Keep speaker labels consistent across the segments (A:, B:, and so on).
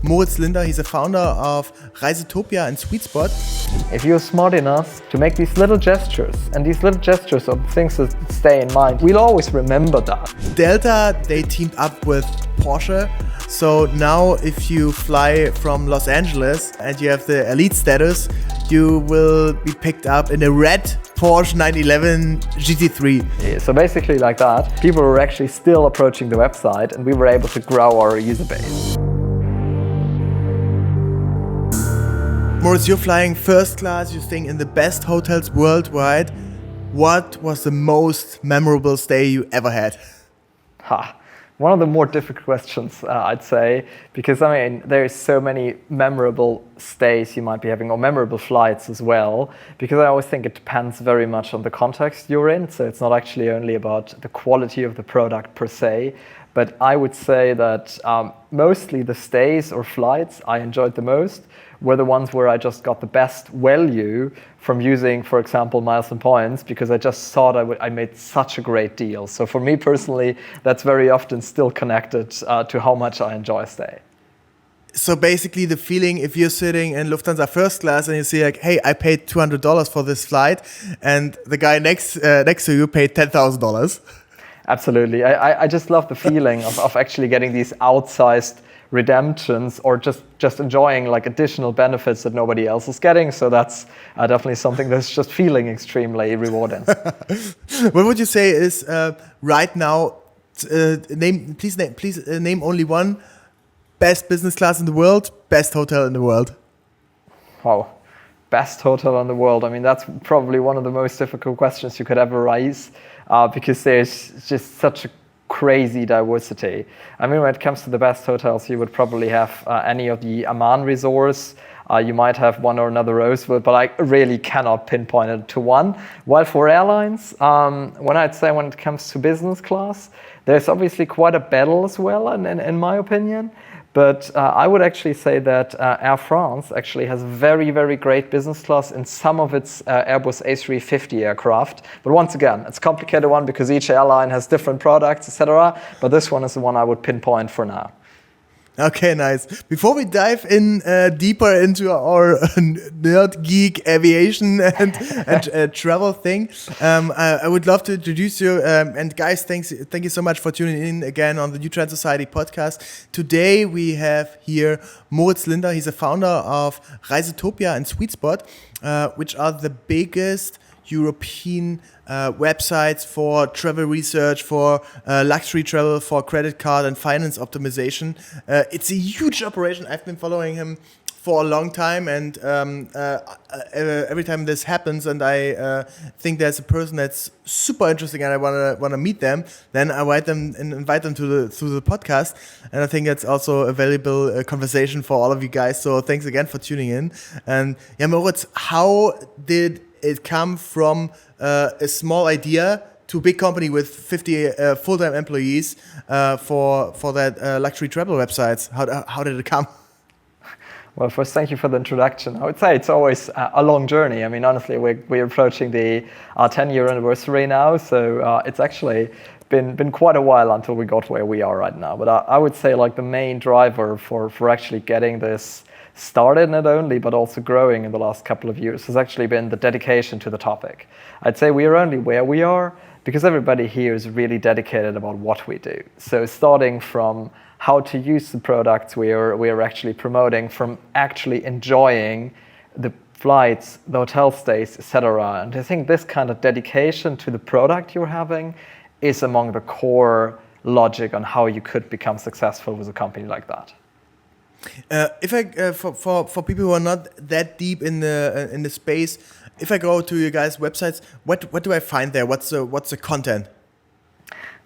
A: Moritz Lindner. He's a founder of Reisetopia and Sweet Spot.
B: If you're smart enough to make these little gestures, and these little gestures are things that stay in mind, we'll always remember that.
A: Delta, they teamed up with Porsche. So now if you fly from Los Angeles and you have the elite status, you will be picked up in a red Porsche 911 GT3.
B: Yeah, so basically like that, people were actually still approaching the website and we were able to grow our user base.
A: Moritz, you're flying first class, you're staying in the best hotels worldwide. What was the most memorable stay you ever had?
B: One of the more difficult questions, I'd say, because I mean, there's so many memorable stays you might be having, or memorable flights as well, because I always think it depends very much on the context you're in. So it's not actually only about the quality of the product per se, but I would say that mostly the stays or flights I enjoyed the most were the ones where I just got the best value from using, for example, miles and points, because I just thought I made such a great deal. So for me personally, that's very often still connected to how much I enjoy a stay.
A: So basically the feeling, if you're sitting in Lufthansa first class and you see like, hey, I paid $200 for this flight, and the guy next to you paid $10,000.
B: Absolutely. I just love the feeling of actually getting these outsized redemptions or just enjoying like additional benefits that nobody else is getting. So that's definitely something that's just feeling extremely rewarding.
A: What would you say is right now, please name only one best business class in the world, best hotel in the world?
B: Wow. Best hotel in the world. I mean, that's probably one of the most difficult questions you could ever raise because there's just such a crazy diversity. I mean, when it comes to the best hotels, you would probably have any of the Amman resorts. You might have one or another Rosewood, but I really cannot pinpoint it to one. While for airlines, when it comes to business class, there's obviously quite a battle as well, in my opinion. But I would actually say that Air France actually has very, very great business class in some of its Airbus A350 aircraft. But once again, it's a complicated one because each airline has different products, etc. But this one is the one I would pinpoint for now.
A: Okay, nice. Before we dive in deeper into our nerd geek aviation and travel thing, I would love to introduce you. And guys, thank you so much for tuning in again on the New Trend Society podcast. Today we have here Moritz Lindner. He's a founder of Reisetopia and Sweet Spot, which are the biggest European websites for travel research, for luxury travel, for credit card and finance optimization. It's a huge operation. I've been following him for a long time, and every time this happens and I think there's a person that's super interesting and I wanna meet them, then I invite them to the podcast, and I think that's also a valuable conversation for all of you guys. So thanks again for tuning in. And yeah, Moritz, how did it come from a small idea to a big company with 50 full-time employees for that luxury travel websites? How did it come?
B: Well, first, thank you for the introduction. I would say it's always a long journey. I mean, honestly, we're approaching the 10-year anniversary now, so it's actually been quite a while until we got where we are right now. But I would say like the main driver for actually getting this started not only but also growing in the last couple of years has actually been the dedication to the topic. I'd say we are only where we are because everybody here is really dedicated about what we do. So starting from how to use the products we are actually promoting, from actually enjoying the flights, the hotel stays, etc. And I think this kind of dedication to the product you're having is among the core logic on how you could become successful with a company like that.
A: For people who are not that deep in the space, if I go to your guys' websites, what do I find there? What's the content?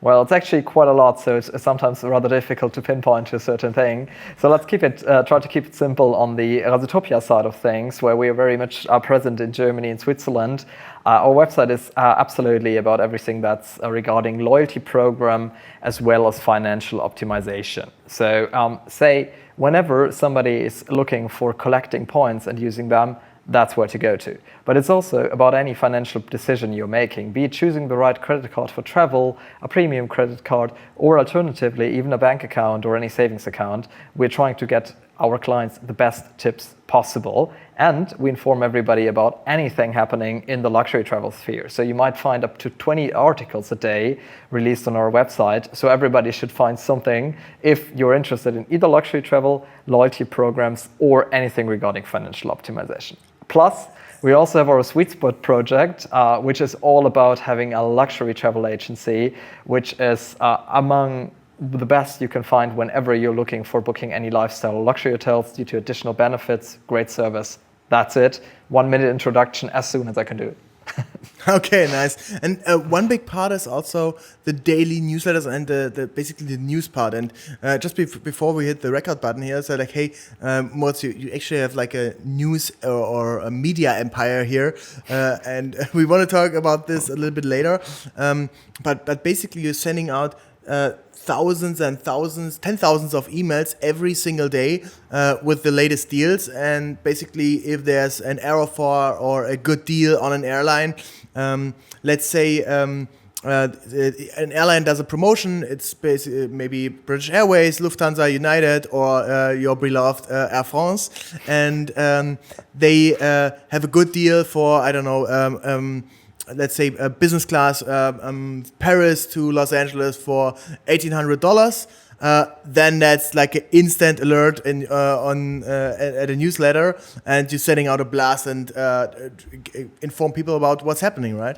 B: Well, it's actually quite a lot, so it's sometimes rather difficult to pinpoint to a certain thing. So let's try to keep it simple on the Reisetopia side of things, where we are very much present in Germany and Switzerland. Our website is absolutely about everything that's regarding loyalty program as well as financial optimization. So say whenever somebody is looking for collecting points and using them, that's where to go to. But it's also about any financial decision you're making, be it choosing the right credit card for travel, a premium credit card, or alternatively, even a bank account or any savings account. We're trying to get our clients the best tips possible. And we inform everybody about anything happening in the luxury travel sphere. So you might find up to 20 articles a day released on our website. So everybody should find something if you're interested in either luxury travel, loyalty programs, or anything regarding financial optimization. Plus, we also have our Sweet Spot project, which is all about having a luxury travel agency, which is among the best you can find whenever you're looking for booking any lifestyle or luxury hotels due to additional benefits, great service. That's it. 1 minute introduction as soon as I can do it.
A: Okay, nice. And one big part is also the daily newsletters and basically the news part. And just before we hit the record button here, so like, hey, Moritz, you actually have like a news or a media empire here, and we want to talk about this a little bit later. But basically, you're sending out thousands and thousands, 10,000s of emails every single day with the latest deals. And basically, if there's an offer or a good deal on an airline, let's say an airline does a promotion, it's basically maybe British Airways, Lufthansa, United, or your beloved Air France, and they have a good deal for, I don't know, let's say a business class Paris to Los Angeles for $1,800. Then that's like an instant alert at a newsletter, and you're sending out a blast and inform people about what's happening, right?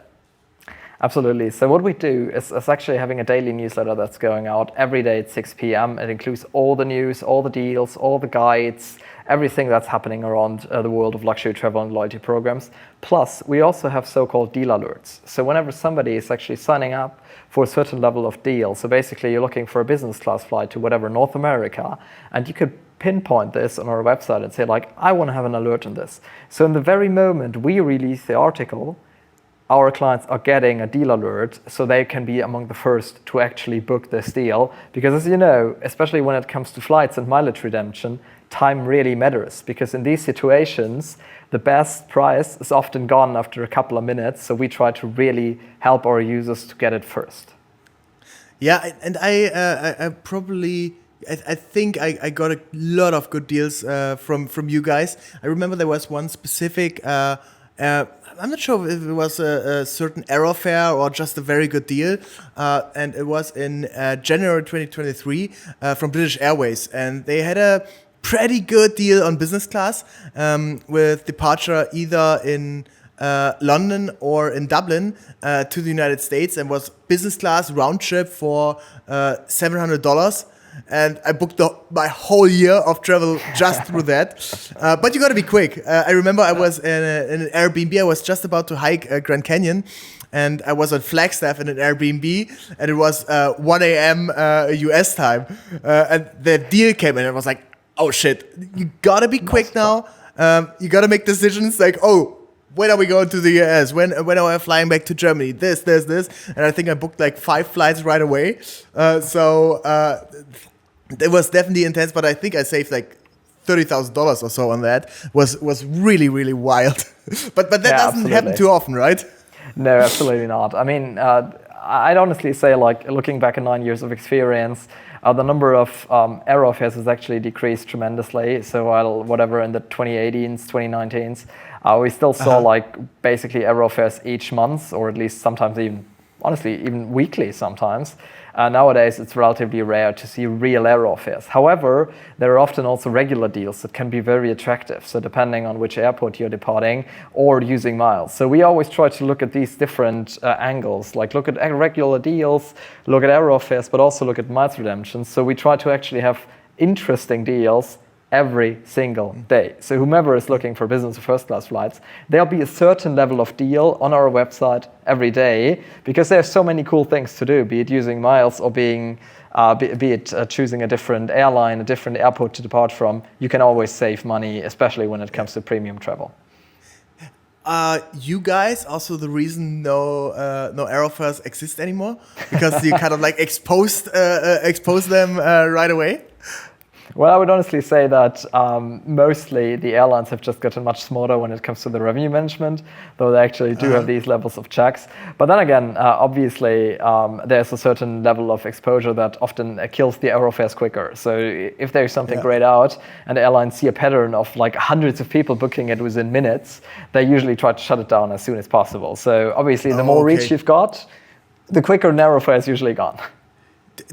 B: Absolutely. So what we do is actually having a daily newsletter that's going out every day at 6 p.m. It includes all the news, all the deals, all the guides, everything that's happening around the world of luxury travel and loyalty programs. Plus, we also have so-called deal alerts. So whenever somebody is actually signing up for a certain level of deal, so basically you're looking for a business class flight to whatever, North America, and you could pinpoint this on our website and say, like, I want to have an alert on this. So in the very moment we release the article, our clients are getting a deal alert, so they can be among the first to actually book this deal. Because as you know, especially when it comes to flights and mileage redemption, time really matters. Because in these situations, the best price is often gone after a couple of minutes. So we try to really help our users to get it first.
A: Yeah, and I probably... I think I got a lot of good deals from you guys. I remember there was one specific... I'm not sure if it was a certain airfare or just a very good deal, and it was in January 2023 from British Airways, and they had a pretty good deal on business class with departure either in London or in Dublin to the United States, and was business class round trip for $700. And I booked my whole year of travel just through that. But you got to be quick. I remember I was in an Airbnb. I was just about to hike Grand Canyon. And I was on Flagstaff in an Airbnb. And it was 1 a.m. US time. And the deal came in. And I was like, oh, shit. You got to be quick now. You got to make decisions like, oh, when are we going to the US? When are we flying back to Germany? This. And I think I booked like 5 flights right away. It was definitely intense, but I think I saved like $30,000 or so on that. Was really, really wild. but that doesn't happen too often, right?
B: No, absolutely not. I mean, I'd honestly say, like, looking back at 9 years of experience, the number of airfares has actually decreased tremendously. So while whatever in the 2018s, 2019s, we still saw like basically airfares each month, or at least sometimes even, honestly, even weekly sometimes. Nowadays, it's relatively rare to see real airfares. However, there are often also regular deals that can be very attractive. So depending on which airport you're departing or using miles. So we always try to look at these different angles, like look at regular deals, look at airfares, but also look at miles redemptions. So we try to actually have interesting deals every single day. So whomever is looking for business or first class flights, there'll be a certain level of deal on our website every day, because there's so many cool things to do, be it using miles or be it choosing a different airline, a different airport to depart from. You can always save money, especially when it comes to premium travel.
A: You guys also the reason no airfares exist anymore? Because you kind of like expose them right away?
B: Well, I would honestly say that mostly the airlines have just gotten much smarter when it comes to the revenue management, though they actually do have these levels of checks. But then again, obviously, there's a certain level of exposure that often kills the aerofares quicker. So if there's something great out and airlines see a pattern of like hundreds of people booking it within minutes, they usually try to shut it down as soon as possible. So obviously, the more reach you've got, the quicker narrow fare is usually gone.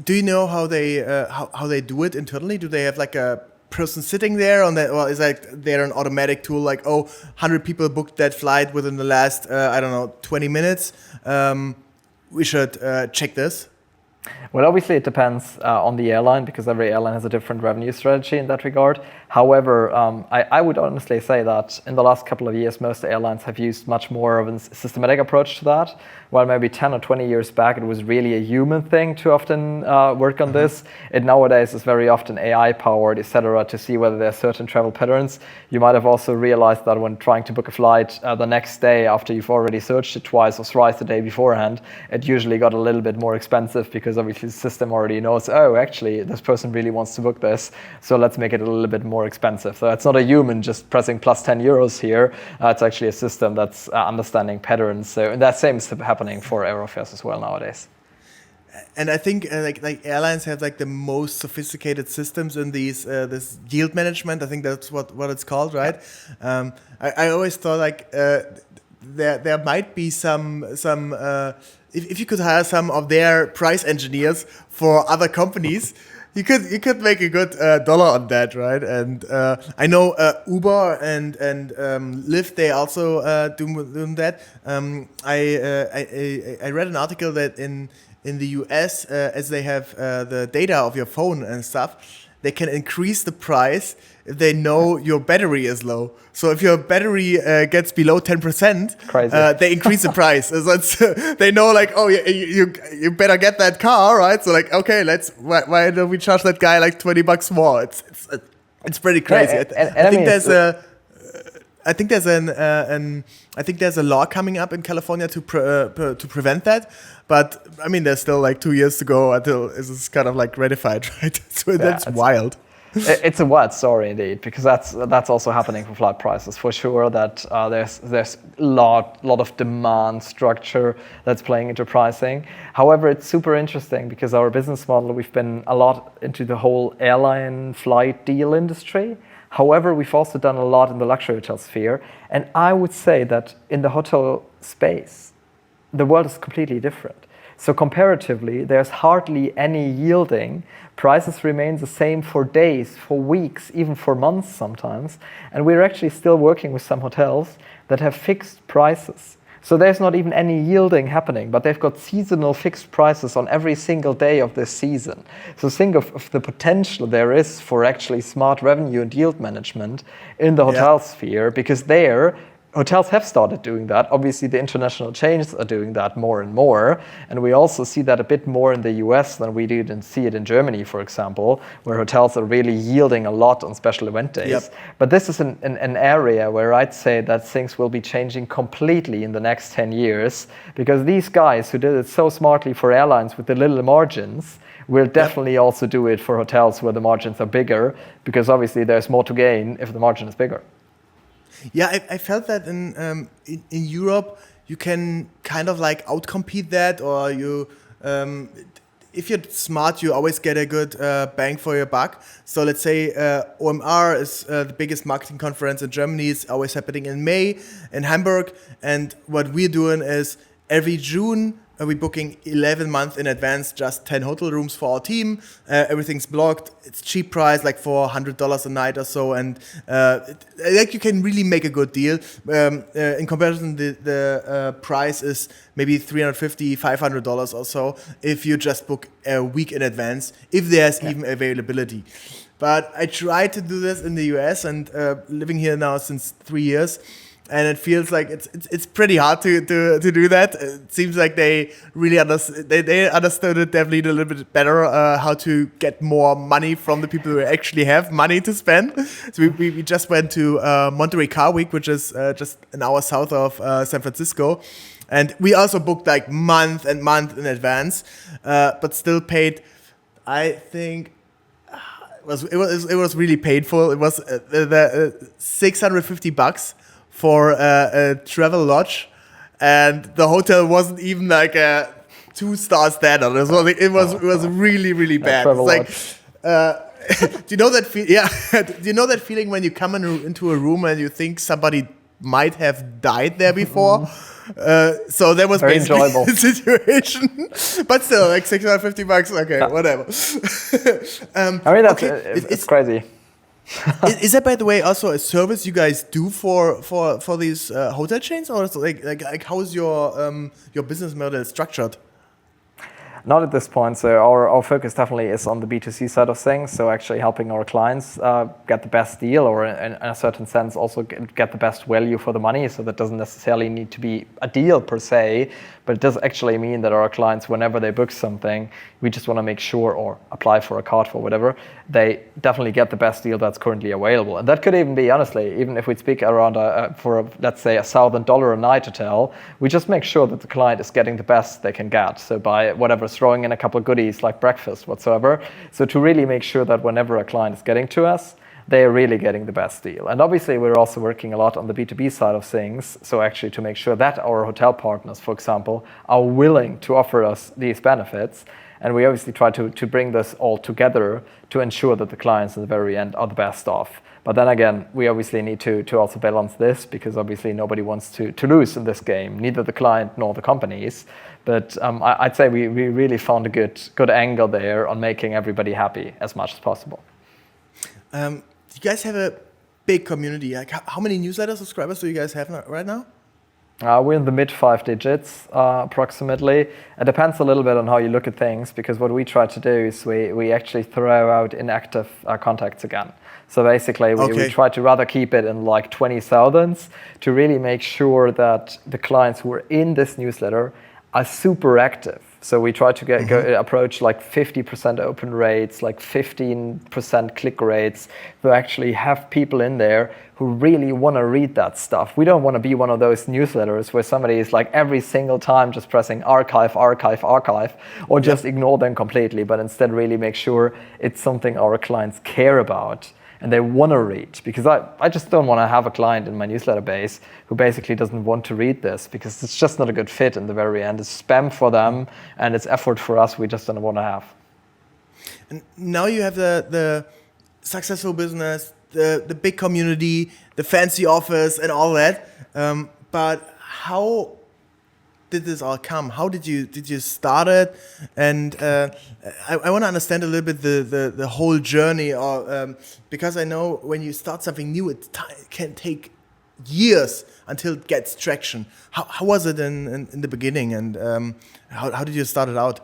A: Do you know how they do it internally? Do they have like a person sitting there on that, or is like there an automatic tool like, 100 people booked that flight within the last 20 minutes? We should check this.
B: Well, obviously it depends on the airline, because every airline has a different revenue strategy in that regard. However, I would honestly say that in the last couple of years, most airlines have used much more of a systematic approach to that. While maybe 10 or 20 years back, it was really a human thing to often work on this. It nowadays is very often AI powered, etc., to see whether there are certain travel patterns. You might have also realized that when trying to book a flight the next day after you've already searched it twice or thrice the day beforehand, it usually got a little bit more expensive, because obviously the system already knows, actually this person really wants to book this, so let's make it a little bit more expensive. So it's not a human just pressing plus 10 euros here. It's actually a system that's understanding patterns. So that same is happening for aerofares as well nowadays.
A: And I think like airlines have like the most sophisticated systems in these this yield management. I think that's what it's called, right? I always thought like there might be some if you could hire some of their price engineers for other companies, you could make a good dollar on that, right? And I know Uber and Lyft, they also doing that. I read an article that in the US, as they have the data of your phone and stuff, they can increase the price if they know your battery is low. So if your battery gets below 10%, they increase the price. So they know like, you better get that car, right? So like, okay, why don't we charge that guy like $20 more? It's pretty crazy. I think there's a law coming up in California to prevent that, but I mean there's still like 2 years to go until it's kind of like ratified, right? So that's wild.
B: It's a wild story indeed, because that's also happening for flight prices for sure. That there's a lot of demand structure that's playing into pricing. However, it's super interesting because our business model, we've been a lot into the whole airline flight deal industry. However, we've also done a lot in the luxury hotel sphere, and I would say that in the hotel space, the world is completely different. So comparatively, there's hardly any yielding. Prices remain the same for days, for weeks, even for months sometimes. And we're actually still working with some hotels that have fixed prices. So there's not even any yielding happening, but they've got seasonal fixed prices on every single day of this season. So think of the potential there is for actually smart revenue and yield management in the hotel sphere, because there, hotels have started doing that. Obviously, the international chains are doing that more and more. And we also see that a bit more in the US than we did see it in Germany, for example, where hotels are really yielding a lot on special event days. Yep. But this is an area where I'd say that things will be changing completely in the next 10 years, because these guys who did it so smartly for airlines with the little margins will definitely also do it for hotels where the margins are bigger, because obviously there's more to gain if the margin is bigger.
A: Yeah, I felt that in Europe you can kind of like outcompete that, or you if you're smart, you always get a good bang for your buck. So let's say OMR is the biggest marketing conference in Germany. It's always happening in May in Hamburg, and what we're doing is every June we're booking 11 months in advance, just 10 hotel rooms for our team. Everything's blocked. It's cheap price, like for $100 a night or so. And like you can really make a good deal. In comparison, the price is maybe $350, $500 or so if you just book a week in advance, if there's even availability. But I tried to do this in the US and living here now since 3 years. And it feels like it's pretty hard to do that. It seems like they really understood it definitely a little bit better, how to get more money from the people who actually have money to spend. So we just went to Monterey Car Week, which is just an hour south of San Francisco. And we also booked like month in advance, but still paid, I think, it was really painful. It was the $650 for a travel lodge, and the hotel wasn't even like a 2-star standard. It was really bad. It's like, do you know that? Do you know that feeling when you come into a room and you think somebody might have died there before? So that was
B: very
A: basically
B: enjoyable
A: the situation. But still, like $650. Okay, whatever.
B: I mean, it's crazy.
A: Is that, by the way, also a service you guys do for these hotel chains, or is it like how is your business model structured?
B: Not at this point. So our focus definitely is on the B2C side of things. So actually helping our clients get the best deal, or in a certain sense also get the best value for the money. So that doesn't necessarily need to be a deal per se, but it does actually mean that our clients, whenever they book something, we just want to make sure, or apply for a card for whatever, they definitely get the best deal that's currently available. And that could even be, honestly, even if we speak around let's say $1,000 a night hotel, we just make sure that the client is getting the best they can get. So by whatever, throwing in a couple of goodies like breakfast whatsoever. So to really make sure that whenever a client is getting to us, they are really getting the best deal. And obviously we're also working a lot on the B2B side of things. So actually to make sure that our hotel partners, for example, are willing to offer us these benefits. And we obviously try to bring this all together to ensure that the clients at the very end are the best off. But then again, we obviously need to also balance this, because obviously nobody wants to lose in this game, neither the client nor the companies. But I'd say we really found a good angle there on making everybody happy as much as possible.
A: Do you guys have a big community? Like, how many newsletter subscribers do you guys have right now?
B: We're in the mid 5 digits, approximately. It depends a little bit on how you look at things, because what we try to do is we actually throw out inactive contacts again. So basically, we try to rather keep it in like 20,000s to really make sure that the clients who are in this newsletter are super active. So we try to approach like 50% open rates, like 15% click rates, to actually have people in there who really want to read that stuff. We don't want to be one of those newsletters where somebody is like every single time just pressing archive, or just ignore them completely, but instead really make sure it's something our clients care about and they want to read. Because I just don't want to have a client in my newsletter base who basically doesn't want to read this, because it's just not a good fit in the very end. It's spam for them and it's effort for us we just don't want to have.
A: And now you have the successful business, the big community, the fancy office and all that. But how did this all come? How did you start it? And I want to understand a little bit the whole journey, or because I know when you start something new, it can take years until it gets traction. How was it in the beginning, and how did you start it out?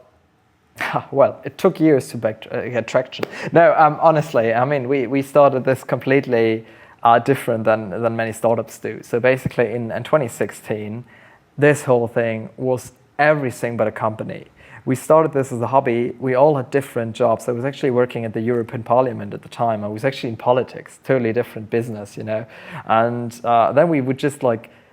B: Well, it took years to get traction. No, honestly, I mean, we started this completely different than many startups do. So basically in 2016, this whole thing was everything but a company. We started this as a hobby. We all had different jobs. I was actually working at the European Parliament at the time. I was actually in politics, totally different business, you know. And then we would just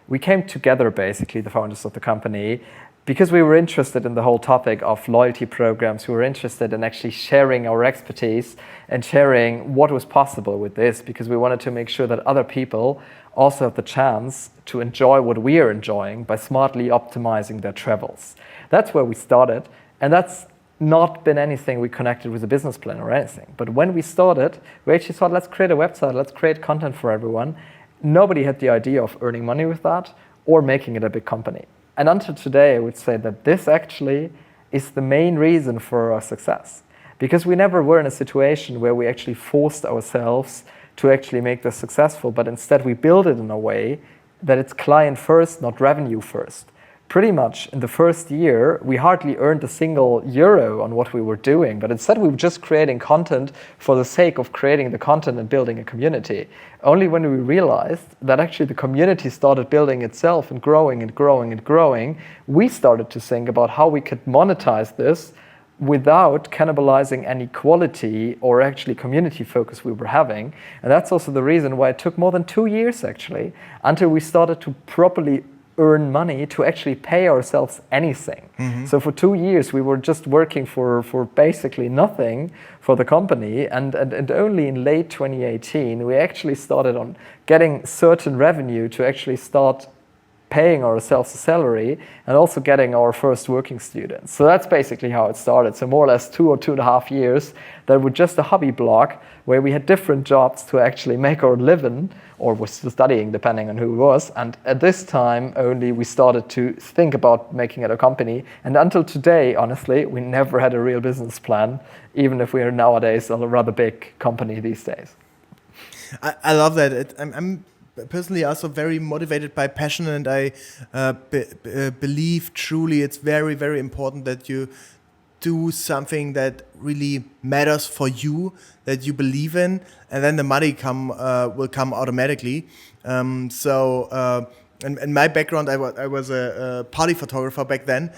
B: we came together, basically, the founders of the company, because we were interested in the whole topic of loyalty programs. We were interested in actually sharing our expertise and sharing what was possible with this, because we wanted to make sure that other people also have the chance to enjoy what we are enjoying by smartly optimizing their travels. That's where we started, and that's not been anything we connected with a business plan or anything. But when we started, we actually thought, let's create a website, let's create content for everyone. Nobody had the idea of earning money with that or making it a big company. And until today, I would say that this actually is the main reason for our success, because we never were in a situation where we actually forced ourselves to actually make this successful, but instead we build it in a way that it's client first, not revenue first. Pretty much in the first year, we hardly earned a single euro on what we were doing, but instead we were just creating content for the sake of creating the content and building a community. Only when we realized that actually the community started building itself and growing and growing and growing, we started to think about how we could monetize this without cannibalizing any quality or actually community focus we were having. And that's also the reason why it took more than 2 years actually until we started to properly earn money to actually pay ourselves anything. So for 2 years we were just working for basically nothing for the company, and only in late 2018 we actually started on getting certain revenue to actually start paying ourselves a salary and also getting our first working students. So that's basically how it started. So more or less 2 or 2.5 years that were just a hobby blog where we had different jobs to actually make our living, or was studying depending on who it was. And at this time only we started to think about making it a company. And until today, honestly, we never had a real business plan, even if we are nowadays a rather big company these days.
A: I love that. I'm personally also very motivated by passion, and I believe truly it's very, very important that you do something that really matters for you, that you believe in, and then the money will come automatically. And my background, I was a party photographer back then.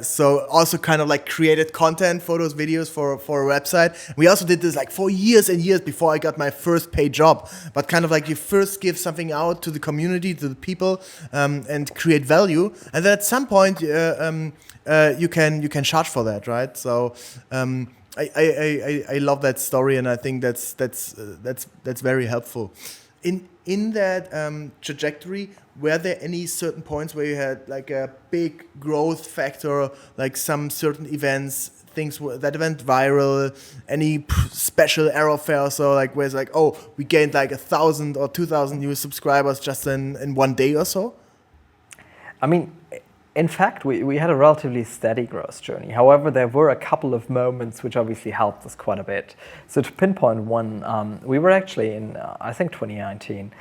A: So also kind of like created content, photos, videos for a website. We also did this like for years and years before I got my first paid job. But kind of like you first give something out to the community, to the people, and create value. And then at some point, you can charge for that, right? So I love that story, and I think that's very helpful. In that trajectory, were there any certain points where you had like a big growth factor, like some certain events, things that went viral, any special aerofares, so like where it's like, oh, we gained like 1,000 or 2,000 new subscribers just in one day or so?
B: I mean, in fact, we had a relatively steady growth journey. However, there were a couple of moments which obviously helped us quite a bit. So to pinpoint one, we were actually in, I think 2019,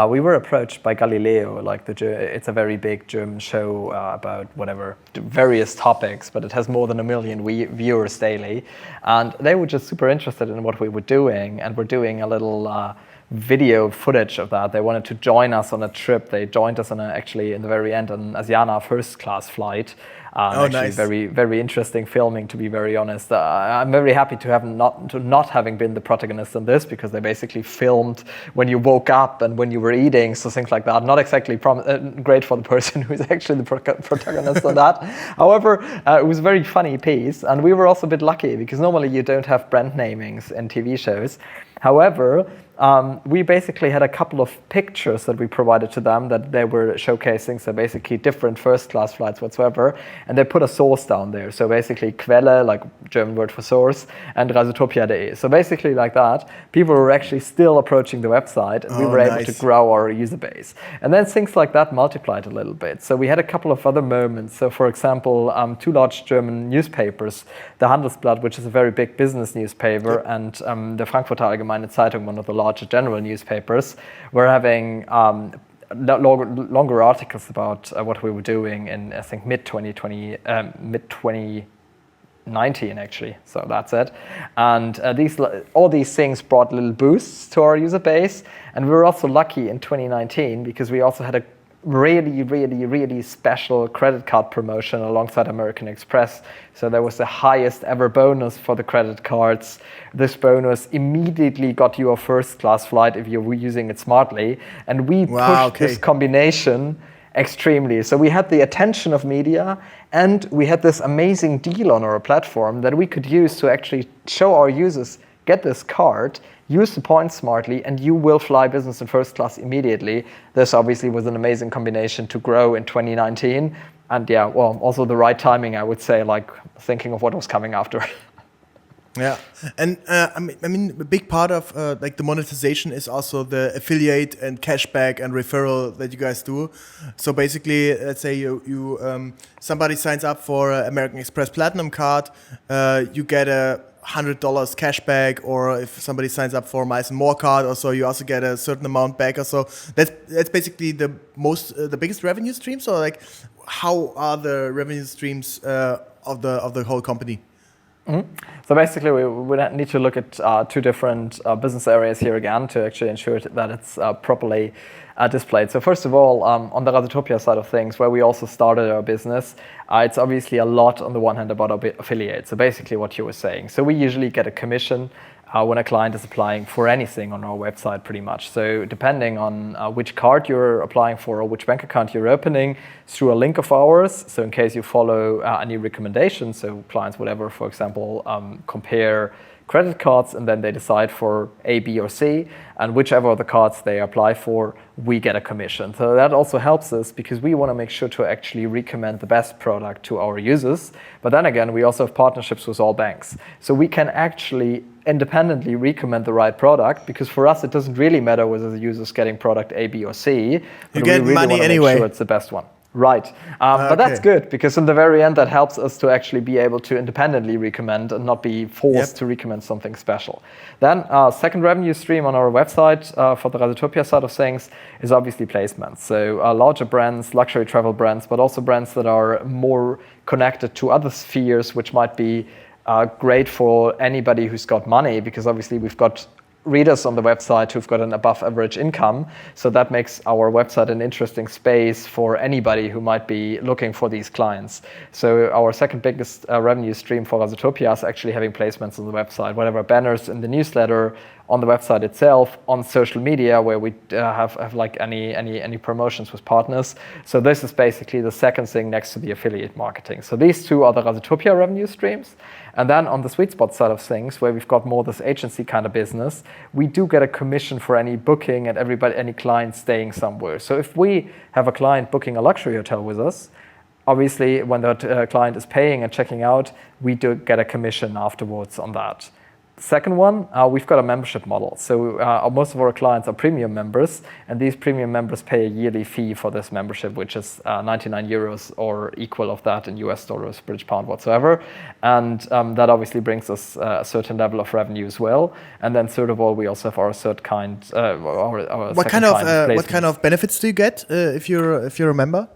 B: we were approached by Galileo, it's a very big German show about whatever, various topics, but it has more than 1 million viewers daily. And they were just super interested in what we were doing, and we're doing a little video footage of that. They wanted to join us on a trip. They joined us on actually in the very end an Asiana first class flight. Nice. Very, very interesting filming, to be very honest. I'm very happy to have not having been the protagonist in this, because they basically filmed when you woke up and when you were eating, so things like that. Not exactly great for the person who's actually the protagonist on that. However, it was a very funny piece, and we were also a bit lucky because normally you don't have brand namings in TV shows. However, we basically had a couple of pictures that we provided to them that they were showcasing, so basically different first-class flights whatsoever, and they put a source down there. So basically Quelle, like German word for source, and Reisetopia.de. So basically like that, people were actually still approaching the website, and we were able to grow our user base. And then things like that multiplied a little bit. So we had a couple of other moments. So for example, 2 large German newspapers, the Handelsblatt, which is a very big business newspaper, and the Frankfurter Allgemeine Zeitung, one of the larger general newspapers, were having longer articles about what we were doing in, I think, mid-2019 actually. So that's it. And all these things brought little boosts to our user base. And we were also lucky in 2019 because we also had a really special credit card promotion alongside American Express. So there was the highest ever bonus for the credit cards. This bonus immediately got you a first class flight if you were using it smartly. And we pushed this combination extremely. So we had the attention of media, and we had this amazing deal on our platform that we could use to actually show our users, get this card, use the points smartly, and you will fly business and first class immediately. This obviously was an amazing combination to grow in 2019. And yeah, well, also the right timing, I would say, like thinking of what was coming after.
A: Yeah, and I mean, a big part of like the monetization is also the affiliate and cashback and referral that you guys do. So basically, let's say you somebody signs up for an American Express Platinum card, you get a $100 cashback, or if somebody signs up for Miles & More card, or so, you also get a certain amount back, or so. That's basically the biggest revenue stream. So like, how are the revenue streams of the whole company?
B: Mm-hmm. So basically, we need to look at 2 different business areas here again to actually ensure that it's properly displayed. So first of all, on the Reisetopia side of things, where we also started our business, it's obviously a lot on the one hand about our affiliates. So basically what you were saying. So we usually get a commission when a client is applying for anything on our website, pretty much. So depending on which card you're applying for or which bank account you're opening, through a link of ours. So in case you follow any recommendations, so clients, whatever, for example, compare credit cards and then they decide for A, B, or C, and whichever of the cards they apply for, we get a commission. So that also helps us because we want to make sure to actually recommend the best product to our users. But then again, we also have partnerships with all banks. So we can actually independently recommend the right product because for us, it doesn't really matter whether the user is getting product A, B, or C.
A: You get really money anyway.
B: Make sure it's the best one. Right. But that's good because in the very end, that helps us to actually be able to independently recommend and not be forced to recommend something special. Then second revenue stream on our website for the Reisetopia side of things is obviously placements. So larger brands, luxury travel brands, but also brands that are more connected to other spheres, which might be great for anybody who's got money because obviously we've got readers on the website who've got an above average income. So that makes our website an interesting space for anybody who might be looking for these clients. So our second biggest revenue stream for Reisetopia is actually having placements on the website, whatever banners in the newsletter, on the website itself, on social media where we have like any promotions with partners. So this is basically the second thing next to the affiliate marketing. So these two are the Reisetopia revenue streams. And then on the sweet spot side of things, where we've got more this agency kind of business, we do get a commission for any booking and any client staying somewhere. So if we have a client booking a luxury hotel with us, obviously when that client is paying and checking out, we do get a commission afterwards on that. Second one, we've got a membership model. So most of our clients are premium members, and these premium members pay a yearly fee for this membership, which is 99 euros or equal of that in US dollars, British pound, whatsoever. And that obviously brings us a certain level of revenue as well. And then third of all, we also have our third kind.
A: What kind of benefits do you get if you're a member?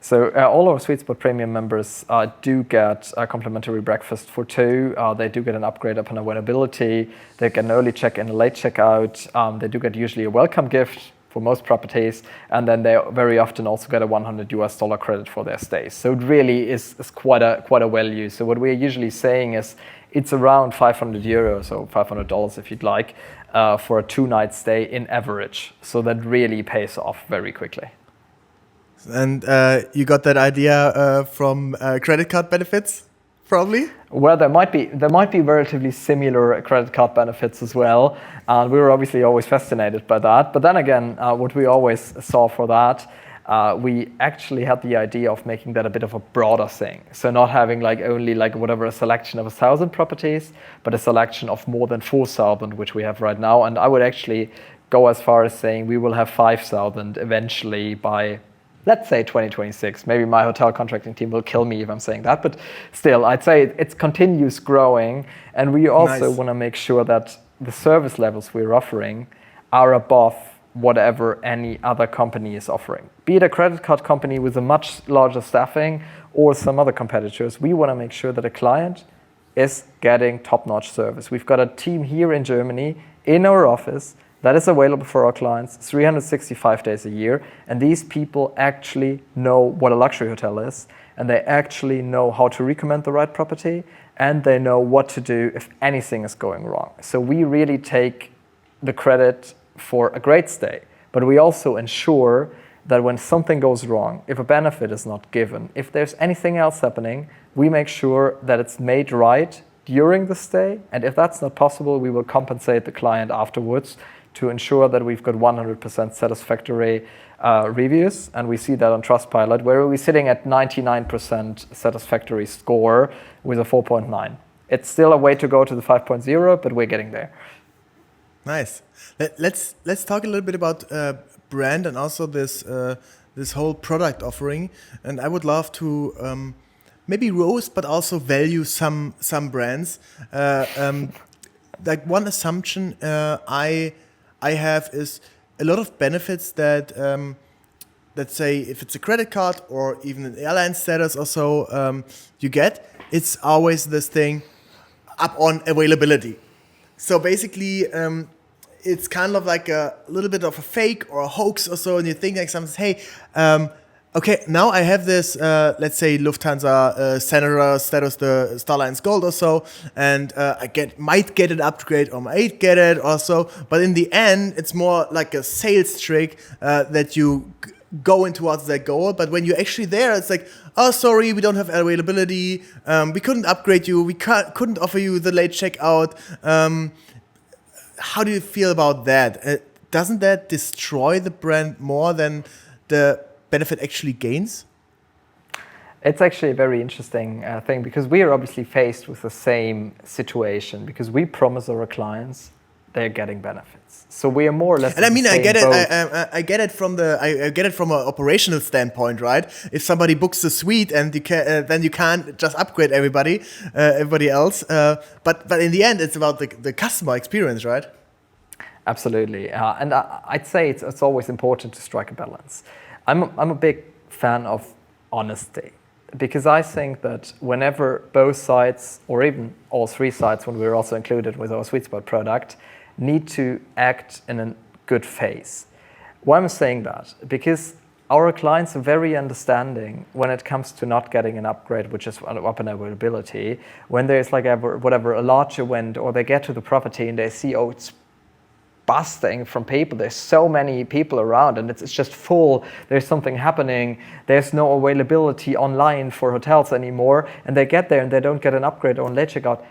B: So all our Sweet Spot Premium members do get a complimentary breakfast for two. They do get an upgrade upon availability. They get an early check-in, a late checkout. They do get usually a welcome gift for most properties. And then they very often also get a $100 credit for their stays. So it really is quite a value. So what we're usually saying is it's around 500 euros or $500 if you'd like for a 2-night stay in average. So that really pays off very quickly.
A: And you got that idea from credit card benefits, probably?
B: Well, there might be relatively similar credit card benefits as well. We were obviously always fascinated by that. But then again, what we always saw for that, we actually had the idea of making that a bit of a broader thing. So not having only a selection of 1,000 properties, but a selection of more than 4,000, which we have right now. And I would actually go as far as saying we will have 5,000 eventually by, let's say 2026. Maybe my hotel contracting team will kill me if I'm saying that, but still, I'd say it continues growing. And we also want to make sure that the service levels we're offering are above whatever any other company is offering. Be it a credit card company with a much larger staffing or some other competitors, we want to make sure that a client is getting top-notch service. We've got a team here in Germany in our office that is available for our clients 365 days a year. And these people actually know what a luxury hotel is, and they actually know how to recommend the right property, and they know what to do if anything is going wrong. So we really take the credit for a great stay, but we also ensure that when something goes wrong, if a benefit is not given, if there's anything else happening, we make sure that it's made right during the stay. And if that's not possible, we will compensate the client afterwards to ensure that we've got 100% satisfactory reviews. And we see that on Trustpilot, where we're sitting at 99% satisfactory score with a 4.9. It's still a way to go to the 5.0, but we're getting there.
A: Nice. Let's talk a little bit about brand and also this whole product offering. And I would love to maybe roast, but also value some brands. Like one assumption I have is a lot of benefits that, let's say, if it's a credit card or even an airline status or so, you get, it's always this thing up on availability. So basically, it's kind of like a little bit of a fake or a hoax or so, and you think like something, hey, Okay, now I have this, let's say Lufthansa Senator status, the Starlines Gold or so, and I might get an upgrade or might get it or so, but in the end, it's more like a sales trick that you going towards that goal. But when you're actually there, it's like, oh, sorry, we don't have availability, we couldn't upgrade you, we couldn't offer you the late checkout. How do you feel about that? Doesn't that destroy the brand more than the benefit actually gains?
B: It's actually a very interesting thing, because we are obviously faced with the same situation, because we promise our clients they're getting benefits. So we are more or less.
A: And I mean, I get it.
B: Boat.
A: I get it from I get it from an operational standpoint, right? If somebody books the suite and you can, then you can't just upgrade everybody else. But in the end, it's about the customer experience, right?
B: Absolutely, and I'd say it's always important to strike a balance. I'm a big fan of honesty, because I think that whenever both sides, or even all three sides, when we're also included with our sweet spot product, need to act in a good faith. Why am I saying that? Because our clients are very understanding when it comes to not getting an upgrade, which is up in availability. When there's like a large event, or they get to the property and they see, oh, it's busting from people. There's so many people around and it's just full. There's something happening. There's no availability online for hotels anymore. And they get there and they don't get an upgrade or a late checkout.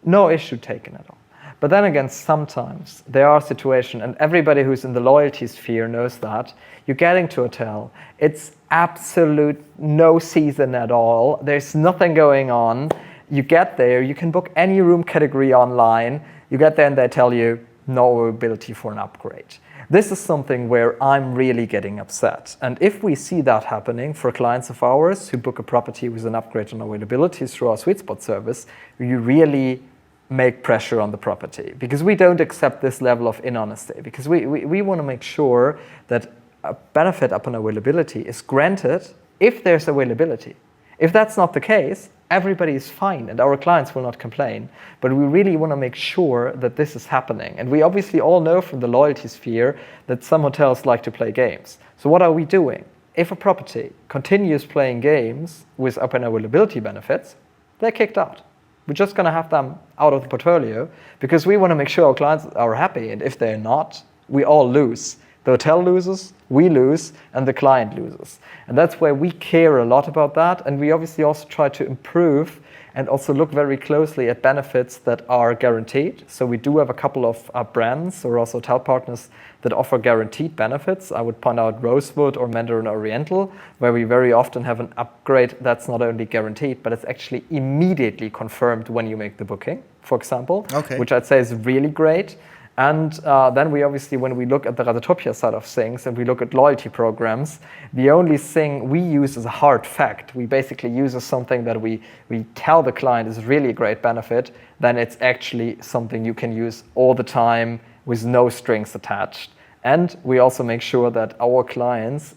B: No issue taken at all. But then again, sometimes there are situations, and everybody who's in the loyalty sphere knows that, you're getting to a hotel, it's absolute no season at all. There's nothing going on. You get there, you can book any room category online. You get there and they tell you, no availability for an upgrade. This is something where I'm really getting upset. And if we see that happening for clients of ours who book a property with an upgrade on availability through our sweet spot service, you really make pressure on the property, because we don't accept this level of inhonesty, because we want to make sure that a benefit upon availability is granted if there's availability. If that's not the case, everybody is fine and our clients will not complain. But we really want to make sure that this is happening. And we obviously all know from the loyalty sphere that some hotels like to play games. So what are we doing? If a property continues playing games with up and availability benefits, they're kicked out. We're just going to have them out of the portfolio, because we want to make sure our clients are happy. And if they're not, we all lose. The hotel loses, we lose, and the client loses. And that's where we care a lot about that. And we obviously also try to improve and also look very closely at benefits that are guaranteed. So we do have a couple of brands or also hotel partners that offer guaranteed benefits. I would point out Rosewood or Mandarin Oriental, where we very often have an upgrade that's not only guaranteed, but it's actually immediately confirmed when you make the booking, for example, which I'd say is really great. And then we obviously, when we look at the Reisetopia side of things and we look at loyalty programs, the only thing we use as a hard fact, we basically use as something that we tell the client is really a great benefit, then it's actually something you can use all the time with no strings attached. And we also make sure that our clients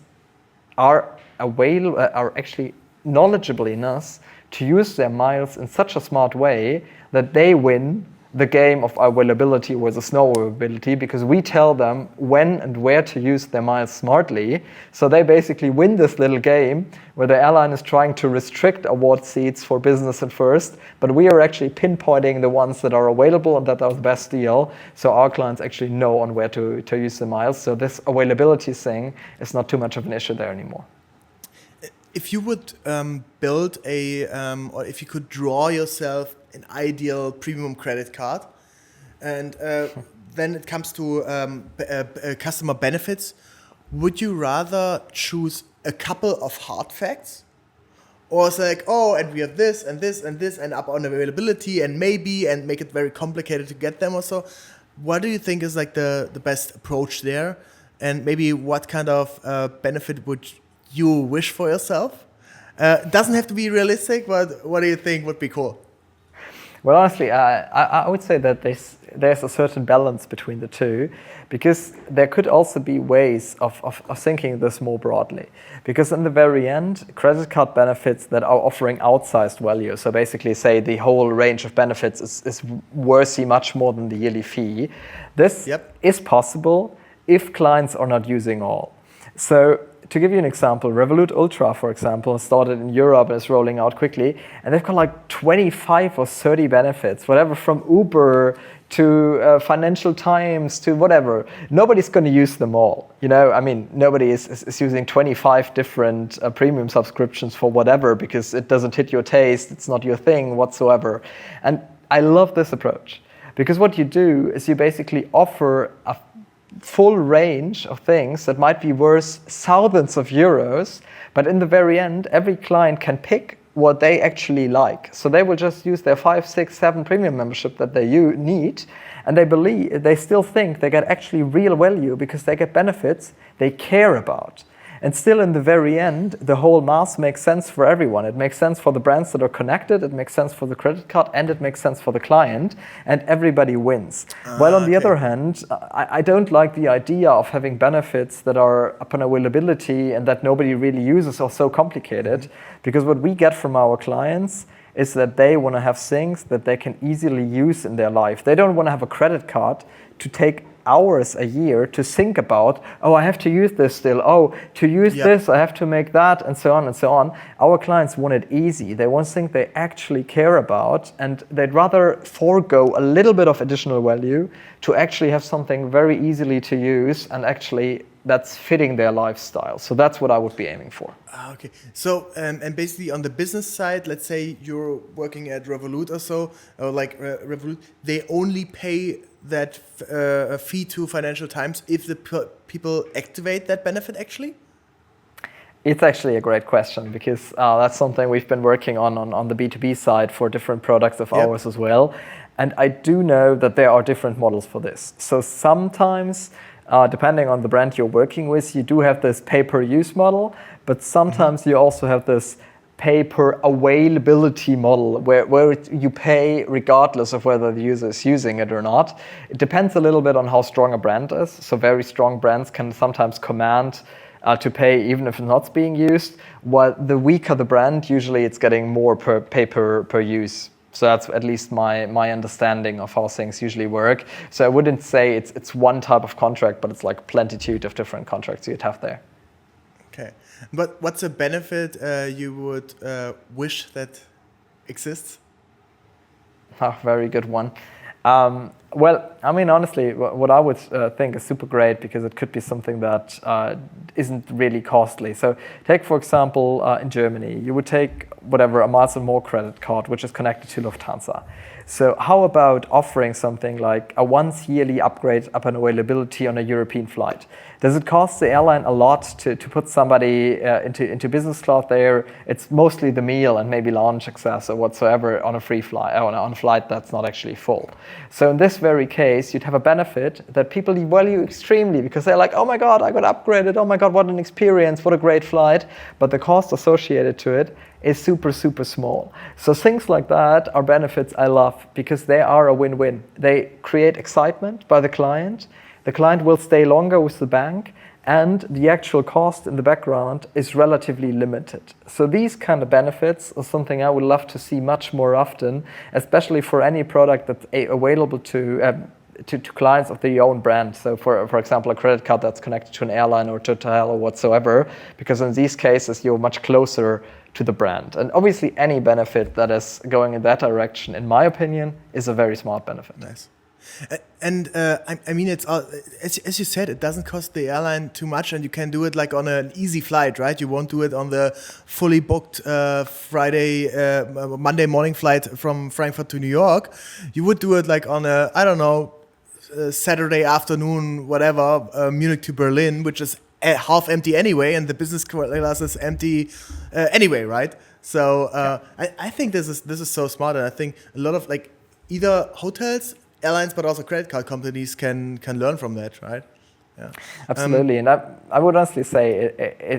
B: are actually knowledgeable enough to use their miles in such a smart way that they win the game of availability versus no availability, because we tell them when and where to use their miles smartly. So they basically win this little game where the airline is trying to restrict award seats for business and first, but we are actually pinpointing the ones that are available and that are the best deal. So our clients actually know on where to use the miles. So this availability thing is not too much of an issue there anymore.
A: If you would build or if you could draw yourself an ideal premium credit card, and then it comes to customer benefits, would you rather choose a couple of hard facts, or it's like, oh, and we have this and this and this and up on availability and maybe, and make it very complicated to get them or so? What do you think is like the best approach there, and maybe what kind of benefit would you wish for yourself? It doesn't have to be realistic, but what do you think would be cool?
B: Well, honestly, I would say that there's a certain balance between the two, because there could also be ways of thinking this more broadly. Because in the very end, credit card benefits that are offering outsized value, so basically say the whole range of benefits is worthy much more than the yearly fee, this is possible if clients are not using all. So to give you an example, Revolut Ultra, for example, started in Europe and is rolling out quickly, and they've got like 25 or 30 benefits, whatever, from Uber to Financial Times to whatever. Nobody's going to use them all. I mean, nobody is using 25 different premium subscriptions for whatever, because it doesn't hit your taste, it's not your thing whatsoever. And I love this approach, because what you do is you basically offer a full range of things that might be worth thousands of euros, but in the very end, every client can pick what they actually like. So they will just use their 5, 6, 7 premium membership that they need, and they still think they get actually real value because they get benefits they care about. And still in the very end, the whole mass makes sense for everyone. It makes sense for the brands that are connected, it makes sense for the credit card, and it makes sense for the client, and everybody wins. While on the other hand, I don't like the idea of having benefits that are upon availability and that nobody really uses or so complicated, because what we get from our clients is that they want to have things that they can easily use in their life. They don't want to have a credit card to take hours a year to think about, oh, I have to use this still, oh, to use this, I have to make that, and so on and so on. Our clients want it easy. They want things they actually care about, and they'd rather forego a little bit of additional value to actually have something very easily to use and actually that's fitting their lifestyle. So that's what I would be aiming for.
A: Okay. So, and basically on the business side, let's say you're working at Revolut or so, or like Revolut, they only pay that fee to Financial Times if the people activate that benefit actually?
B: It's actually a great question, because that's something we've been working on the B2B side for different products of ours as well. And I do know that there are different models for this. So sometimes, depending on the brand you're working with, you do have this pay-per-use model, but sometimes you also have this pay-per-availability model where you pay regardless of whether the user is using it or not. It depends a little bit on how strong a brand is. So very strong brands can sometimes command to pay even if it's not being used, while the weaker the brand, usually it's getting more per use. So that's at least my understanding of how things usually work. So I wouldn't say it's one type of contract, but it's like plenitude of different contracts you'd have there.
A: Okay. But what's a benefit you would wish that exists?
B: Very good one. Well, I mean, honestly, what I would think is super great, because it could be something that isn't really costly. So take, for example, in Germany, you would take whatever, a Miles & More credit card, which is connected to Lufthansa. So how about offering something like a once yearly upgrade upon availability on a European flight? Does it cost the airline a lot to put somebody into business class there? It's mostly the meal and maybe lounge access or whatsoever on a free flight, on a flight that's not actually full. So in this very case, you'd have a benefit that people value extremely, because they're like, oh my God, I got upgraded. Oh my God, what an experience. What a great flight. But the cost associated to it is super, super small. So things like that are benefits I love, because they are a win-win. They create excitement by the client. The client will stay longer with the bank, and the actual cost in the background is relatively limited. So these kind of benefits are something I would love to see much more often, especially for any product that's available to clients of their own brand. So for example, a credit card that's connected to an airline or to a hotel or whatsoever, because in these cases, you're much closer to the brand. And obviously any benefit that is going in that direction, in my opinion, is a very smart benefit.
A: Nice. And I mean, it's as you said, it doesn't cost the airline too much, and you can do it like on an easy flight, right? You won't do it on the fully booked Monday morning flight from Frankfurt to New York. You would do it like on a, I don't know, Saturday afternoon, whatever, Munich to Berlin, which is half empty anyway, and the business class is empty anyway, right? So I think this is so smart, and I think a lot of like either hotels, airlines, but also credit card companies can learn from that, right? Yeah,
B: absolutely. And I would honestly say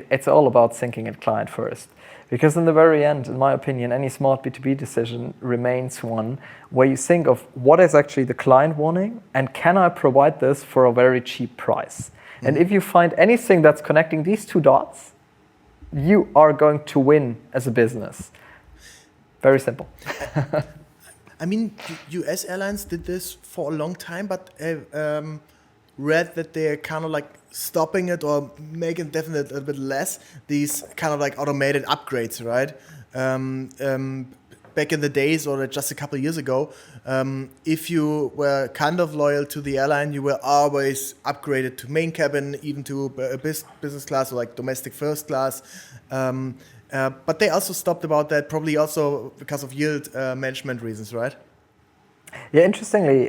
B: it's all about thinking at client first, because in the very end, in my opinion, any smart B2B decision remains one where you think of what is actually the client wanting, and can I provide this for a very cheap price? Mm-hmm. And if you find anything that's connecting these two dots, you are going to win as a business. Very simple.
A: I mean, US airlines did this for a long time, but read that they're kind of like stopping it or making definitely a bit less these kind of like automated upgrades, right? Back in the days or just a couple of years ago, if you were kind of loyal to the airline, you were always upgraded to main cabin, even to business class or like domestic first class. But they also stopped about that, probably also because of yield management reasons, right?
B: Yeah, interestingly,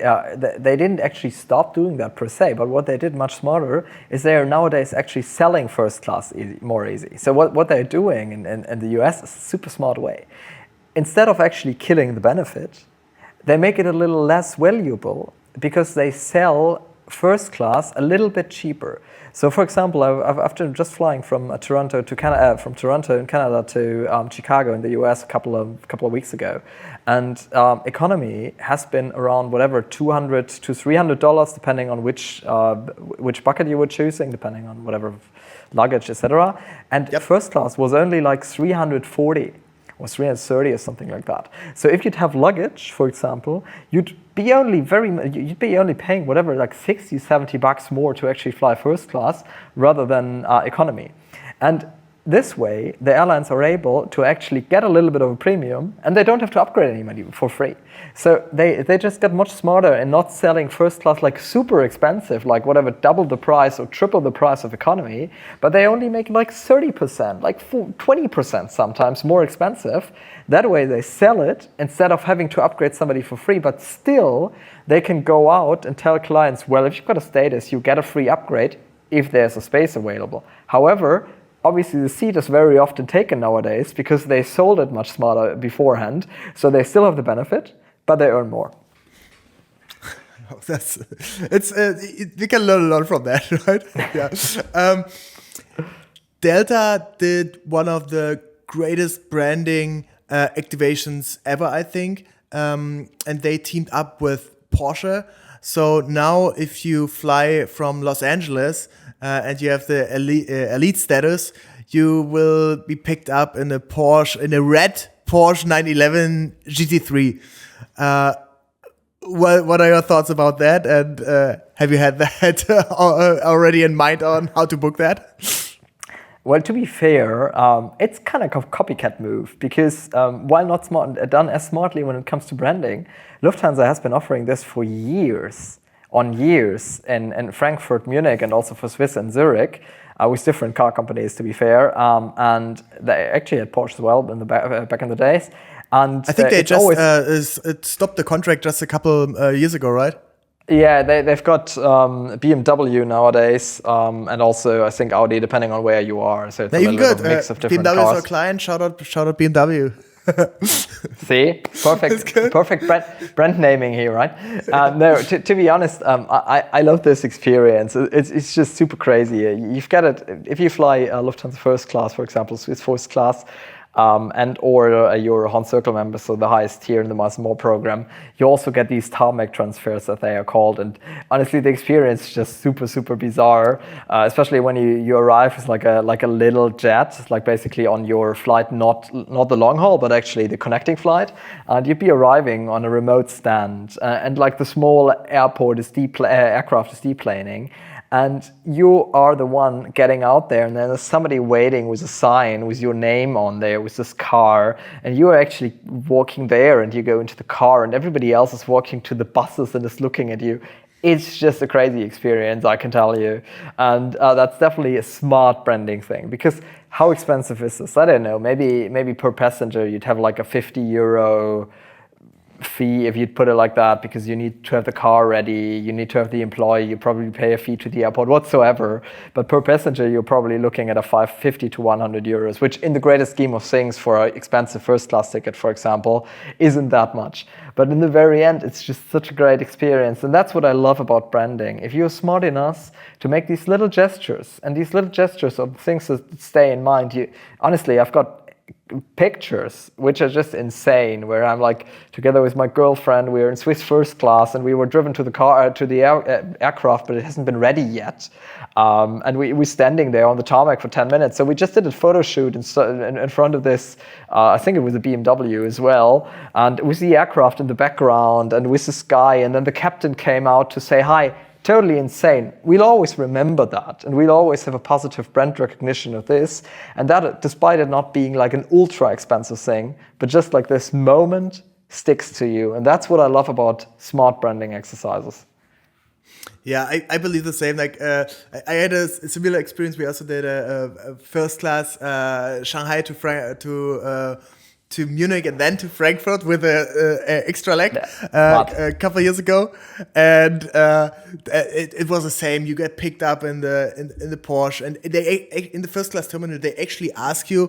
B: they didn't actually stop doing that per se, but what they did much smarter is they are nowadays actually selling first class more easy. So what they're doing in the US is a super smart way. Instead of actually killing the benefit, they make it a little less valuable because they sell first class a little bit cheaper. So, for example, after just flying from Toronto in Canada to Chicago in the US a couple of weeks ago, and economy has been around whatever $200 to $300 depending on which bucket you were choosing, depending on whatever luggage, etc. And first class was only like $340. Or 330 or something like that. So if you'd have luggage, for example, you'd be only paying whatever, like $60-70 more to actually fly first class rather than economy. And this way, the airlines are able to actually get a little bit of a premium, and they don't have to upgrade anybody for free. So they just get much smarter in not selling first class like super expensive, like whatever, double the price or triple the price of economy, but they only make like 30%, like 20% sometimes more expensive. That way they sell it instead of having to upgrade somebody for free, but still they can go out and tell clients, well, if you've got a status, you get a free upgrade if there's a space available. However, obviously, the seat is very often taken nowadays because they sold it much smarter beforehand. So they still have the benefit, but they earn more.
A: We can learn a lot from that, right? Yeah. Delta did one of the greatest branding activations ever, I think, and they teamed up with Porsche. So now, if you fly from Los Angeles and you have the elite status, you will be picked up in a red Porsche 911 GT3. What are your thoughts about that? And have you had that already in mind on how to book that?
B: Well, to be fair, it's kind of a copycat move because while not done as smartly when it comes to branding, Lufthansa has been offering this for years in Frankfurt, Munich, and also for Swiss and Zurich, with different car companies, to be fair. And they actually had Porsche as well back in the days. And
A: I think they just stopped the contract just a couple years ago, right?
B: Yeah, they've got BMW nowadays, and also I think Audi, depending on where you are. So it's a little bit of a mix of different
A: BMW
B: cars.
A: is our client. Shout out BMW.
B: See, perfect brand naming here, right? No, to be honest, I love this experience. It's just super crazy. You've got it if you fly Lufthansa first class, for example, Swiss first class. Or you're a Hans Circle member, so the highest tier in the Miles & More program. You also get these tarmac transfers that they are called, and honestly, the experience is just super bizarre. Especially when you arrive as like a little jet, like basically on your flight, not the long haul, but actually the connecting flight, and you'd be arriving on a remote stand, and like the small aircraft is deplaning. And you are the one getting out there, and then there's somebody waiting with a sign with your name on there with this car, and you are actually walking there, and you go into the car, and everybody else is walking to the buses and is looking at you. It's just a crazy experience, I can tell you. And that's definitely a smart branding thing, because how expensive is this? I don't know, maybe per passenger you'd have like a €50 fee if you'd put it like that, because you need to have the car ready, you need to have the employee, you probably pay a fee to the airport whatsoever, but per passenger you're probably looking at a €50 to €100, which in the greatest scheme of things for an expensive first class ticket, for example, isn't that much. But in the very end, it's just such a great experience, and that's what I love about branding. If you're smart enough to make these little gestures, and these little gestures are things that stay in mind. Honestly, I've got pictures which are just insane, where I'm like together with my girlfriend, we're in Swiss first class, and we were driven to the aircraft, but it hasn't been ready yet, and we're standing there on the tarmac for 10 minutes. So we just did a photo shoot in front of this, I think it was a BMW as well, and with the aircraft in the background and with the sky, and then the captain came out to say hi. totally insane. We'll always remember that, and we'll always have a positive brand recognition of this. And that, despite it not being like an ultra expensive thing, but just like this moment sticks to you. And that's what I love about smart branding exercises.
A: Yeah, I believe the same. Like I had a similar experience. We also did a first class Shanghai to Munich and then to Frankfurt with a extra leg a couple of years ago, and it was the same. You get picked up in the Porsche, and they in the first class terminal they actually ask you,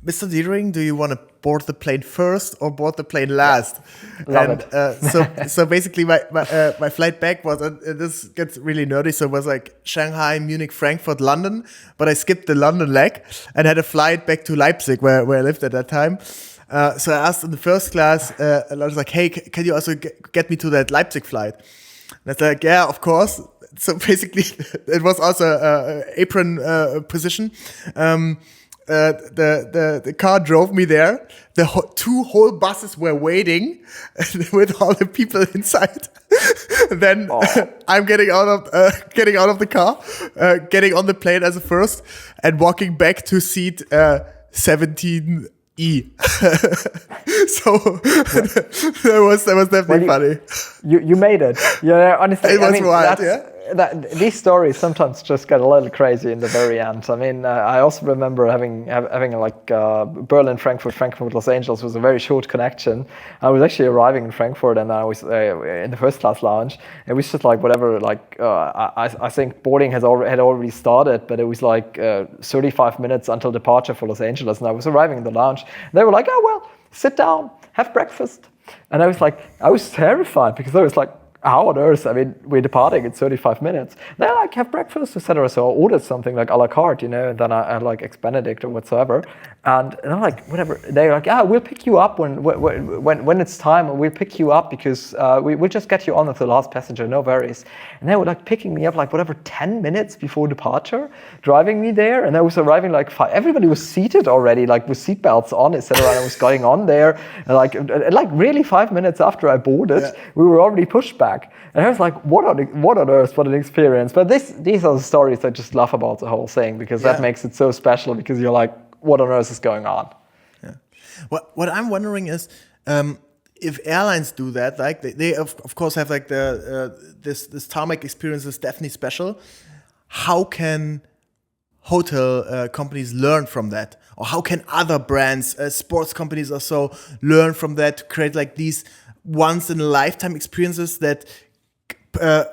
A: Mr. Diedering, do you want to board the plane first or board the plane last?
B: Love it.
A: So basically my flight back was, this gets really nerdy, so it was like Shanghai, Munich, Frankfurt, London, but I skipped the London leg and had a flight back to Leipzig where I lived at that time. So I asked in the first class, and I was like, hey, can you also get me to that Leipzig flight? And it's like, yeah, of course. So basically, it was also an apron position. The car drove me there. The two whole buses were waiting with all the people inside. Then I'm getting out of the car, getting on the plane as a first, and walking back to seat 17E. So that was definitely funny.
B: You made it. Yeah, honestly,
A: it was wild.
B: These stories sometimes just get a little crazy in the very end. I mean, I also remember having like Berlin, Frankfurt, Los Angeles was a very short connection. I was actually arriving in Frankfurt, and I was in the first class lounge. It was just like whatever. Like I think boarding had already started, but it was like 35 minutes until departure for Los Angeles, and I was arriving in the lounge. And they were like, "Oh well, sit down, have breakfast," and I was terrified because I was like, how on earth? I mean, we're departing in 35 minutes. They're like, have breakfast, etc. So I ordered something like a la carte, and then I had like eggs Benedict or whatsoever. And I'm like, whatever. They're like, we'll pick you up when it's time. We'll pick you up because we'll just get you on as the last passenger, no worries. And they were like picking me up like whatever 10 minutes before departure, driving me there. And I was arriving like 5. Everybody was seated already, like with seatbelts on, etc. And I was going on there, and like really 5 minutes after I boarded, we were already pushed back. And I was like, what on earth, what an experience. But these are the stories I just love about the whole thing, because that makes it so special, because you're like, what on earth is going on?
A: Yeah. What I'm wondering is, if airlines do that, like they of course have like this tarmac experience is definitely special. How can hotel companies learn from that? Or how can other brands, sports companies or so, learn from that to create like these once in a lifetime experiences that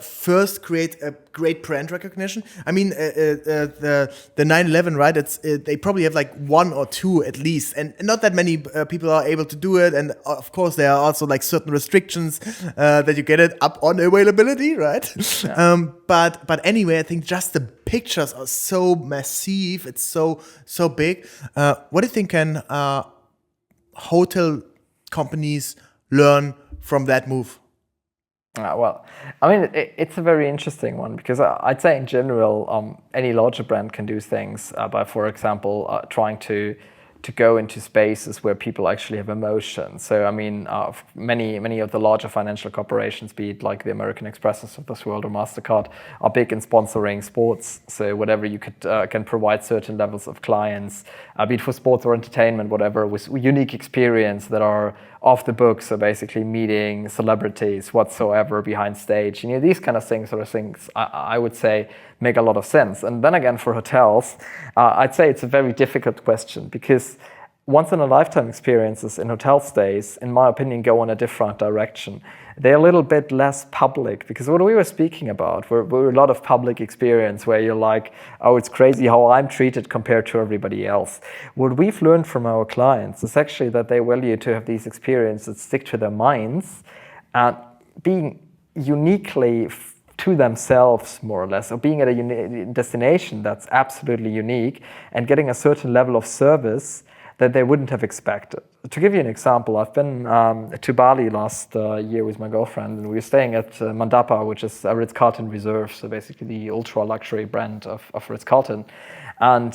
A: first create a great brand recognition? I mean, the 9/11, right? They probably have like one or two at least, and not that many people are able to do it. And of course, there are also like certain restrictions that you get it up on availability, right? Yeah. But anyway, I think just the pictures are so massive. It's so big. What do you think can hotel companies learn from that move?
B: Well, I mean, it's a very interesting one, because I'd say in general, any larger brand can do things by, for example, trying to go into spaces where people actually have emotion. So, I mean, many of the larger financial corporations, be it like the American Expresses of this world or MasterCard, are big in sponsoring sports. So whatever you can provide certain levels of clients, be it for sports or entertainment, whatever, with unique experience that are off the book. So basically meeting celebrities whatsoever behind stage. These kind of things I would say make a lot of sense. And then again, for hotels, I'd say it's a very difficult question, because once in a lifetime experiences in hotel stays, in my opinion, go in a different direction. They're a little bit less public, because what we were speaking about were a lot of public experience where you're like, oh, it's crazy how I'm treated compared to everybody else. What we've learned from our clients is actually that they value to have these experiences that stick to their minds, and being uniquely to themselves, more or less, or being at a destination that's absolutely unique and getting a certain level of service that they wouldn't have expected. To give you an example, I've been to Bali last year with my girlfriend, and we were staying at Mandapa, which is a Ritz-Carlton Reserve, so basically the ultra-luxury brand of Ritz-Carlton. And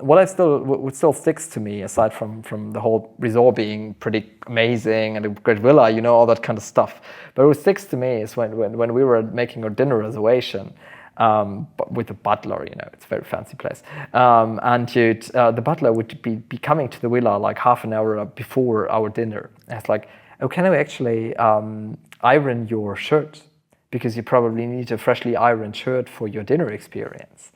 B: what still sticks to me, aside from the whole resort being pretty amazing and a great villa, all that kind of stuff, but what sticks to me is when we were making our dinner reservation, but with the butler, it's a very fancy place. And the butler would be coming to the villa like half an hour before our dinner. And it's like, oh, can I actually iron your shirt? Because you probably need a freshly ironed shirt for your dinner experience.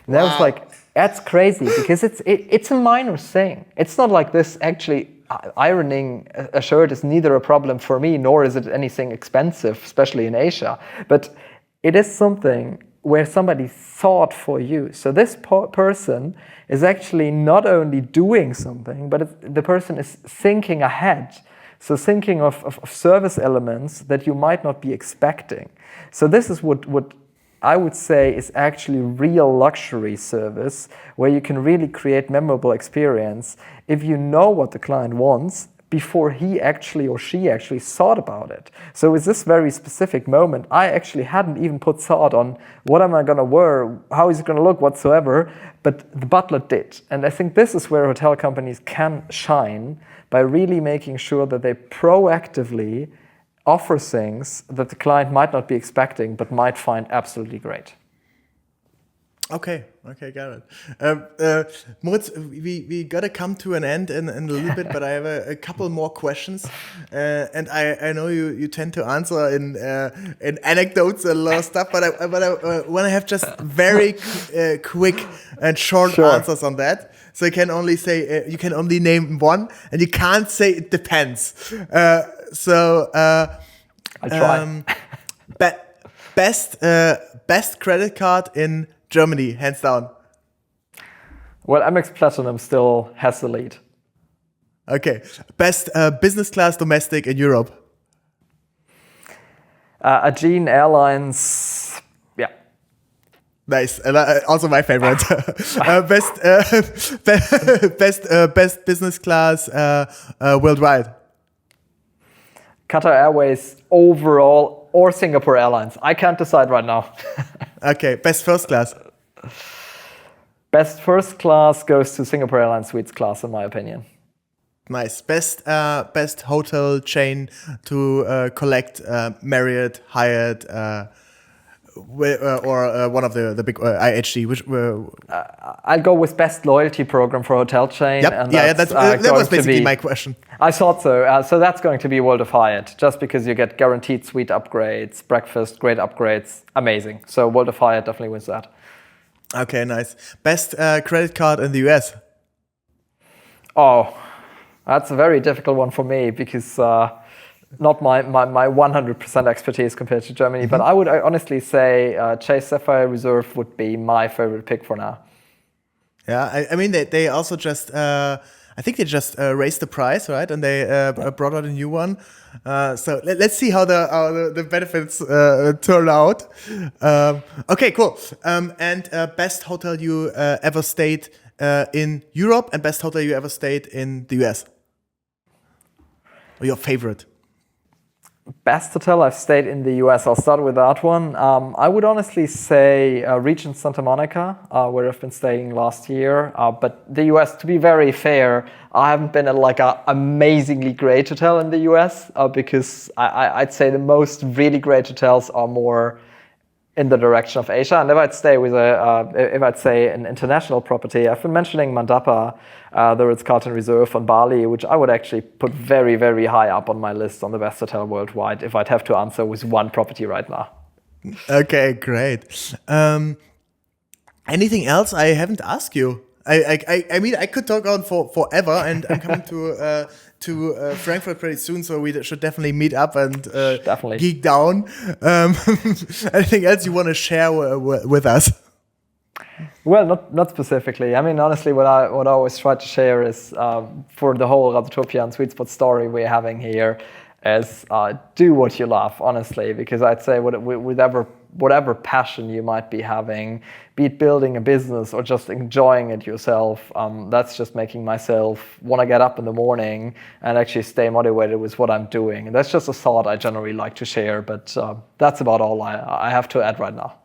B: And I was like, that's crazy, because it's a minor thing. It's not like this actually. Ironing a shirt is neither a problem for me, nor is it anything expensive, especially in Asia. But it is something where somebody thought for you. So this person is actually not only doing something, but the person is thinking ahead. So thinking of service elements that you might not be expecting. So this is what I would say is actually real luxury service, where you can really create memorable experience if you know what the client wants before he actually or she actually thought about it. So with this very specific moment, I actually hadn't even put thought on what am I going to wear, how is it going to look whatsoever, but the butler did. And I think this is where hotel companies can shine, by really making sure that they proactively offer things that the client might not be expecting, but might find absolutely great.
A: Okay, got it. Moritz, we got to come to an end in a little bit, but I have a couple more questions, and I know you tend to answer in anecdotes and a lot of stuff, but I want to have just very quick and short answers on that. So you can only say you can only name one, and you can't say it depends. I try. Best credit card in Germany, hands down.
B: Well, Amex Platinum still has the lead.
A: Okay. Best business class domestic in Europe.
B: Aegean Airlines, yeah.
A: Nice. And also my favorite. Best business class worldwide.
B: Qatar Airways overall, or Singapore Airlines. I can't decide right now.
A: Okay, best first class.
B: Best first class goes to Singapore Airlines Suites class, in my opinion.
A: Nice. Best hotel chain to collect Marriott, Hyatt, or one of the big IHG. Which
B: I'll go with best loyalty program for hotel chain.
A: Yep.
B: And
A: that was basically my question.
B: I thought so. So that's going to be World of Hyatt, just because you get guaranteed suite upgrades, breakfast, great upgrades, amazing. So World of Hyatt definitely wins that.
A: Okay, nice. Best credit card in the US.
B: Oh, that's a very difficult one for me, because not my 100% expertise compared to Germany, but I would honestly say Chase Sapphire Reserve would be my favorite pick for now.
A: Yeah, I mean they also just I think they just raised the price, right? And they brought out a new one. So let's see how the benefits turn out. Okay, cool. And best hotel you ever stayed in Europe, and best hotel you ever stayed in the US, or your favorite?
B: Best hotel I've stayed in the US, I'll start with that one. I would honestly say Regent Santa Monica, where I've been staying last year. But the US, to be very fair, I haven't been at like an amazingly great hotel in the US, because I'd say the most really great hotels are more in the direction of Asia. And if I'd say an international property, I've been mentioning Mandapa, the Ritz-Carlton Reserve on Bali, which I would actually put very, very high up on my list on the best hotel worldwide if I'd have to answer with one property right now.
A: Okay, great. Anything else I haven't asked you? I mean, I could talk on forever, and I'm coming to Frankfurt pretty soon, so we should definitely meet up and geek down. Anything else you want to share with us?
B: Well, not specifically. I mean, honestly, what I always try to share is for the whole Reisetopia and Sweet Spot story we're having here is do what you love, honestly, because I'd say whatever whatever passion you might be having, be it building a business or just enjoying it yourself. That's just making myself want to get up in the morning and actually stay motivated with what I'm doing. And that's just a thought I generally like to share, but that's about all I have to add right now.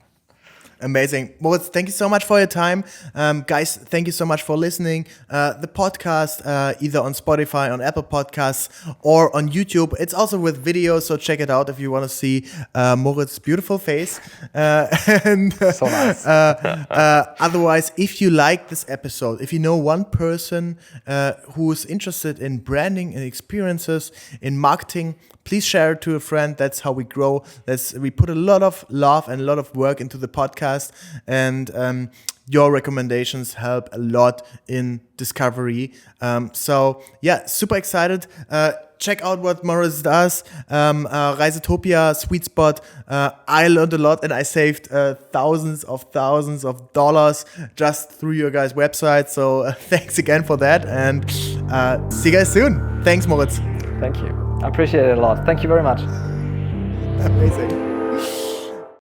A: Amazing. Moritz, thank you so much for your time. Guys, thank you so much for listening. The podcast, either on Spotify, on Apple Podcasts, or on YouTube. It's also with video, so check it out if you want to see Moritz's beautiful face.
B: So nice.
A: Otherwise, if you like this episode, if you know one person who's interested in branding and experiences, in marketing, please share it to a friend. That's how we grow. We put a lot of love and a lot of work into the podcast, and your recommendations help a lot in discovery. So yeah, super excited. Check out what Moritz does. Reisetopia, sweet spot. I learned a lot and I saved thousands of dollars just through your guys' website. So thanks again for that, and see you guys soon. Thanks, Moritz.
B: Thank you. I appreciate it a lot. Thank you very much.
A: Amazing.